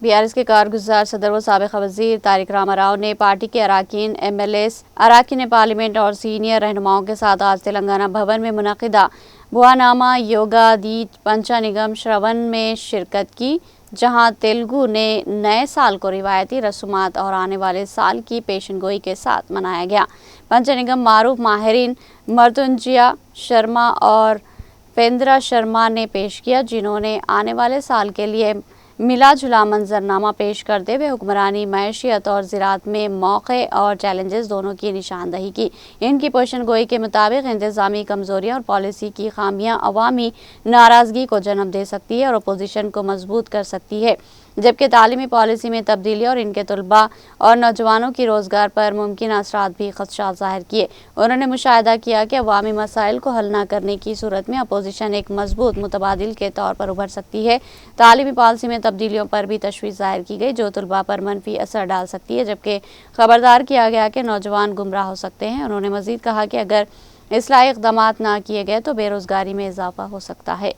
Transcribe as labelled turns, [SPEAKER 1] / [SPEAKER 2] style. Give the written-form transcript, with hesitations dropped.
[SPEAKER 1] BRS کے کارگزار صدر و سابق وزیر طارق راما راؤ نے پارٹی کے اراکین MLAs اراکین پارلیمنٹ اور سینئر رہنماؤں کے ساتھ آج تلنگانہ بھون میں منعقدہ بھواناما یوگا دی پنچانگم شرون میں شرکت کی، جہاں تیلگو نے نئے سال کو روایتی رسومات اور آنے والے سال کی پیشن گوئی کے ساتھ منایا گیا۔ پنچانگم معروف ماہرین مرتنجیا شرما اور پیندرا شرما نے پیش کیا، جنہوں نے آنے والے سال کے لیے ملا جلا منظرنامہ پیش کرتے ہوئے حکمرانی، معیشت اور زراعت میں مواقع اور چیلنجز دونوں کی نشاندہی کی۔ ان کی پیشن گوئی کے مطابق انتظامی کمزوریاں اور پالیسی کی خامیاں عوامی ناراضگی کو جنم دے سکتی ہے اور اپوزیشن کو مضبوط کر سکتی ہے، جبکہ تعلیمی پالیسی میں تبدیلی اور ان کے طلباء اور نوجوانوں کی روزگار پر ممکنہ اثرات بھی خدشات ظاہر کیے۔ انہوں نے مشاہدہ کیا کہ عوامی مسائل کو حل نہ کرنے کی صورت میں اپوزیشن ایک مضبوط متبادل کے طور پر ابھر سکتی ہے۔ تعلیمی پالیسی میں تبدیلیوں پر بھی تشویش ظاہر کی گئی، جو طلباء پر منفی اثر ڈال سکتی ہے، جبکہ خبردار کیا گیا کہ نوجوان گمراہ ہو سکتے ہیں۔ انہوں نے مزید کہا کہ اگر اصلاحی اقدامات نہ کیے گئے تو بے روزگاری میں اضافہ ہو سکتا ہے۔